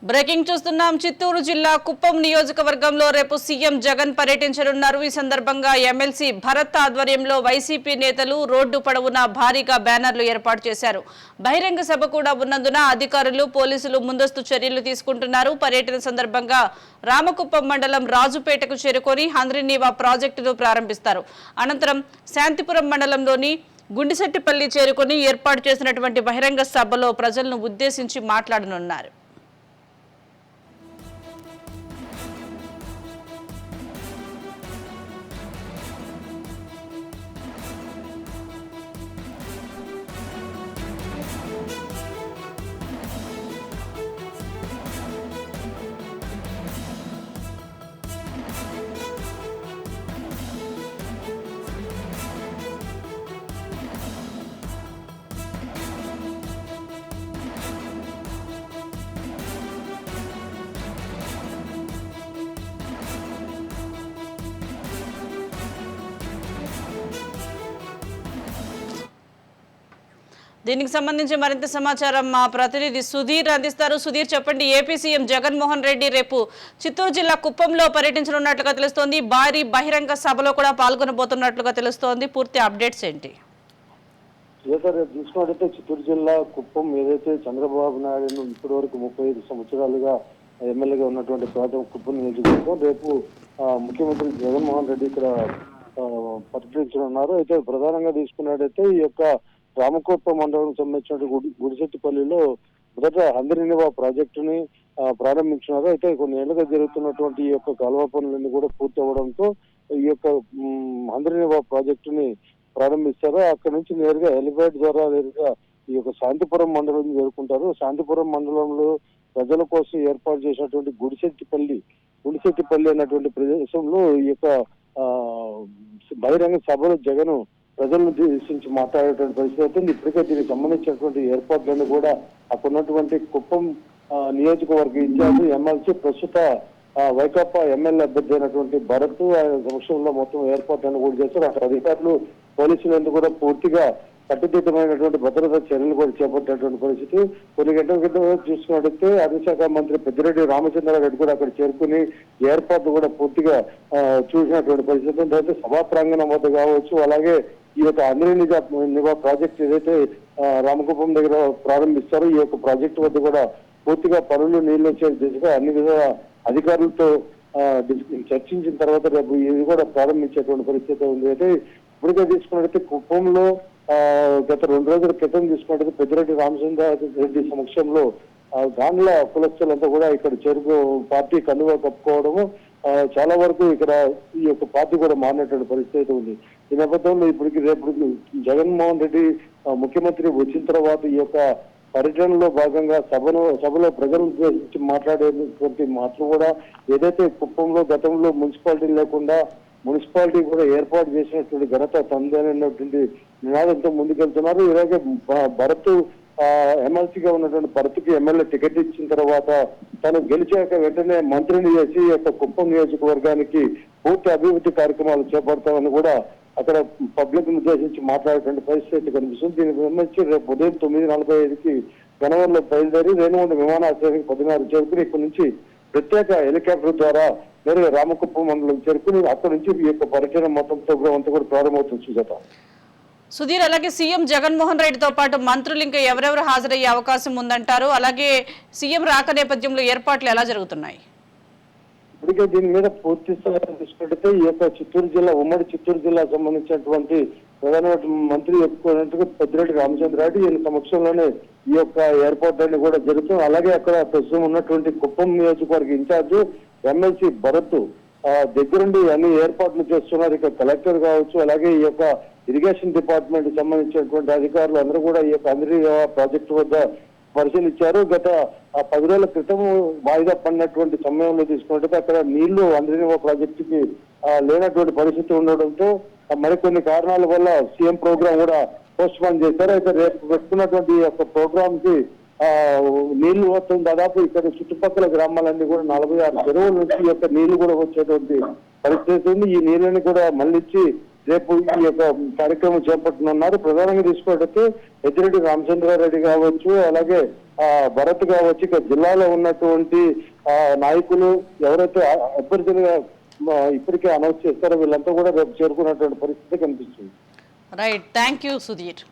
Breaking చూస్తున్నాం. చిత్తూరు జిల్లా కుప్పం నియోజకవర్గంలో రేపు సీఎం జగన్ పర్యటించనున్నారు. ఈ సందర్భంగా ఎమ్మెల్సీ భరత్ ఆధ్వర్యంలో వైసీపీ నేతలు రోడ్డు పొడవునా భారీగా బ్యానర్లు ఏర్పాటు చేశారు. బహిరంగ సభ కూడా ఉన్నందున అధికారులు, పోలీసులు ముందస్తు చర్యలు తీసుకుంటున్నారు. పర్యటన సందర్భంగా రామకుప్పం మండలం రాజుపేటకు చేరుకొని హంద్రినీవా ప్రాజెక్టును ప్రారంభిస్తారు. అనంతరం శాంతిపురం మండలంలోని గుండిశెట్టిపల్లి చేరుకొని ఏర్పాటు చేసినటువంటి బహిరంగ సభలో ప్రజలను ఉద్దేశించి మాట్లాడనున్నారు. దీనికి సంబంధించి మరింత సమాచారం మా ప్రతినిధి సుధీర్ అందిస్తారు. సుధీర్, చెప్పండి. ఏపీ సీఎం జగన్మోహన్ రెడ్డి రేపు చిత్తూరు జిల్లా కుప్పంలో పర్యటించనున్నట్లుగా తెలుస్తోంది. భారీ బహిరంగ సభలో కూడా పాల్గొనబోతున్నట్లుగా తెలుస్తోంది. పూర్తి అప్డేట్స్ ఏంటి? చూసుకున్నట్టయితే చిత్తూరు జిల్లా కుప్పం ఏదైతే చంద్రబాబు నాయుడు ఇప్పటి వరకు 35 సంవత్సరాలుగా ఎమ్మెల్యేగా ఉన్నటువంటి ప్రాంతం కుప్పం నియోజకవర్గం రేపు ముఖ్యమంత్రి జగన్మోహన్ రెడ్డి ఇక్కడ పర్యటించనున్నారు. అయితే ప్రధానంగా తీసుకున్నట్టయితే ఈ యొక్క రామకుప్పం మండలం సంబంధించిన గుడిశెట్టిపల్లిలో మొదట హంద్రినీవా ప్రాజెక్టుని ప్రారంభించినారు. అయితే కొన్ని ఏళ్లుగా జరుగుతున్నటువంటి ఈ యొక్క కాలువ పనులన్నీ కూడా పూర్తి అవ్వడంతో ఈ యొక్క హంద్రినీవా ప్రాజెక్టుని ప్రారంభిస్తారు. అక్కడ నుంచి నేరుగా హెలిప్యాడ్ ద్వారా నేరుగా ఈ యొక్క శాంతిపురం మండలం చేరుకుంటారు. శాంతిపురం మండలంలో ప్రజల కోసం ఏర్పాటు చేసినటువంటి గుడిశెట్టిపల్లి అన్నటువంటి ప్రదేశంలో ఈ యొక్క బహిరంగ సభలో జగన్ ప్రజలను ఉద్దేశించి మాట్లాడేటువంటి పరిస్థితి అవుతుంది. ఇప్పటికే దీనికి సంబంధించినటువంటి ఏర్పాట్లను కూడా అక్కడ ఉన్నటువంటి కుప్పం నియోజకవర్గ ఇన్ఛార్జ్ ఎమ్మెల్సీ ప్రస్తుత వైకాపా ఎమ్మెల్యే అభ్యర్థి అయినటువంటి భరత్ ఆయన సమక్షంలో మొత్తం ఏర్పాట్లను కూడా చేశారు. అక్కడ అధికారులు, పోలీసులందరూ కూడా పూర్తిగా కట్టుదిట్టమైనటువంటి భద్రతా చర్యలు కూడా చేపట్టినటువంటి పరిస్థితి. కొన్ని గంటల క్రితం చూసుకున్నట్టయితే అధిశాఖ మంత్రి పెద్దిరెడ్డి రామచంద్రారెడ్డి కూడా అక్కడ చేరుకుని ఏర్పాట్లు కూడా పూర్తిగా చూసినటువంటి పరిస్థితి. అయితే సభా ప్రాంగణం వద్ద కావచ్చు, అలాగే ఈ యొక్క హంద్రినీవా ప్రాజెక్ట్ ఏదైతే రామకుప్పం దగ్గర ప్రారంభిస్తారో ఈ యొక్క ప్రాజెక్టు వద్ద కూడా పూర్తిగా పనులు నీళ్లు వచ్చే దిశగా అన్ని విధాల అధికారులతో చర్చించిన తర్వాత రేపు ఇది కూడా ప్రారంభించేటువంటి పరిస్థితి ఉంది. అయితే ఇప్పటికే తీసుకున్నట్టయితే కుప్పంలో గత 2 రోజుల క్రితం తీసుకున్నట్టయితే పెద్దిరెడ్డి రామచంద్రారెడ్డి సమక్షంలో గాండ్ల కులస్తులంతా కూడా ఇక్కడ చేరుకో పార్టీ కండువా కప్పుకోవడము చాలా వరకు ఇక్కడ ఈ యొక్క పార్టీ కూడా మారినటువంటి పరిస్థితి ఉంది. ఈ నేపథ్యంలో ఇప్పటికి రేపు జగన్మోహన్ రెడ్డి ముఖ్యమంత్రి వచ్చిన తర్వాత ఈ యొక్క పర్యటనలో భాగంగా సభలో ప్రజలను ఉద్దేశించి మాట్లాడేటువంటి మాటలు కూడా ఏదైతే కుప్పంలో గతంలో మున్సిపాలిటీ లేకుండా మున్సిపాలిటీ కూడా ఏర్పాటు చేసినటువంటి ఘనత తందైనటువంటి నినాదంతో ముందుకెళ్తున్నారు. ఇలాగే భరత్ ఎమ్మెల్సీగా ఉన్నటువంటి భరత్కి ఎమ్మెల్యే టికెట్ ఇచ్చిన తర్వాత తను గెలిచాక వెంటనే మంత్రిని చేసి యొక్క కుప్పం నియోజకవర్గానికి పూర్తి అభివృద్ధి కార్యక్రమాలు చేపడతామని కూడా అక్కడ పబ్లిక్ ఉద్దేశించి మాట్లాడేటువంటి పరిస్థితి కనిపిస్తుంది. దీనికి సంబంధించి రేపు ఉదయం 9:45కి గనవరంలో బయలుదేరి రేణుగుంట విమానాశ్రయానికి 16 చేరుకుని ఇక్కడ నుంచి ప్రత్యేక హెలికాప్టర్ ద్వారా నేరుగా రామకుప్పం మండలం చేరుకుని అక్కడ నుంచి ఈ యొక్క పర్యటన మొత్తం ప్రోగ్రాం అంతా కూడా ప్రారంభమవుతుంది. సుజాత, సుధీర్, అలాగే సీఎం జగన్మోహన్ రెడ్డితో పాటు మంత్రులు ఇంకా ఎవరెవరు హాజరయ్యే అవకాశం ఉందంటారు? అలాగే సీఎం రాక నేపథ్యంలో ఏర్పాట్లు ఎలా జరుగుతున్నాయి? ఇప్పటికే దీని మీద పూర్తి స్థాయిలో తీసుకుంటే ఈ యొక్క చిత్తూరు జిల్లా, ఉమ్మడి చిత్తూరు జిల్లా సంబంధించినటువంటి ప్రధానమంత్రి మంత్రి చెప్పుకున్నట్టుగా పెద్దిరెడ్డి రామచంద్రారెడ్డి ఈయన సమక్షంలోనే ఈ యొక్క ఏర్పాట్లన్నీ కూడా జరుగుతుంది. అలాగే అక్కడ ప్రస్తుతం ఉన్నటువంటి కుప్పం నియోజకవర్గ ఇన్ఛార్జ్ ఎమ్మెల్సీ భరత్ దగ్గరుండి అన్ని ఏర్పాట్లు చేస్తున్నారు. ఇక కలెక్టర్ కావచ్చు, అలాగే ఈ యొక్క ఇరిగేషన్ డిపార్ట్మెంట్ సంబంధించినటువంటి అధికారులు అందరూ కూడా ఈ యొక్క హంద్రినీవా ప్రాజెక్టు వద్ద పరిశీలించారు. గత 10 రోజుల క్రితం వాయిదా పడినటువంటి సమయంలో తీసుకున్నట్టు అక్కడ నీళ్లు హంద్రినీవా ప్రాజెక్టుకి లేనటువంటి పరిస్థితి ఉండడంతో మరికొన్ని కారణాల వల్ల సీఎం ప్రోగ్రాం కూడా పోస్ట్ పోన్ చేశారు. అయితే రేపు పెట్టుకున్నటువంటి ఈ యొక్క ప్రోగ్రామ్ కి నీళ్లు వస్తుంది. దాదాపు ఇక్కడ చుట్టుపక్కల గ్రామాలన్నీ కూడా 46 చెరువుల నుంచి ఈ యొక్క నీళ్లు కూడా వచ్చేటువంటి పరిస్థితి ఉంది. ఈ నీళ్ళని కూడా మళ్ళించి రేపు ఈ యొక్క కార్యక్రమం చేపట్టనున్నారు. ప్రధానంగా తీసుకున్నట్టయితే పెద్దిరెడ్డి రామచంద్రారెడ్డి కావచ్చు, అలాగే భరత్ కావచ్చు, ఇక జిల్లాలో ఉన్నటువంటి నాయకులు ఎవరైతే అభ్యర్థులుగా ఇప్పటికే అనౌన్స్ చేస్తారో వీళ్ళంతా కూడా రేపు చేరుకున్నటువంటి పరిస్థితి కనిపిస్తుంది. Right, thank you Sudheer.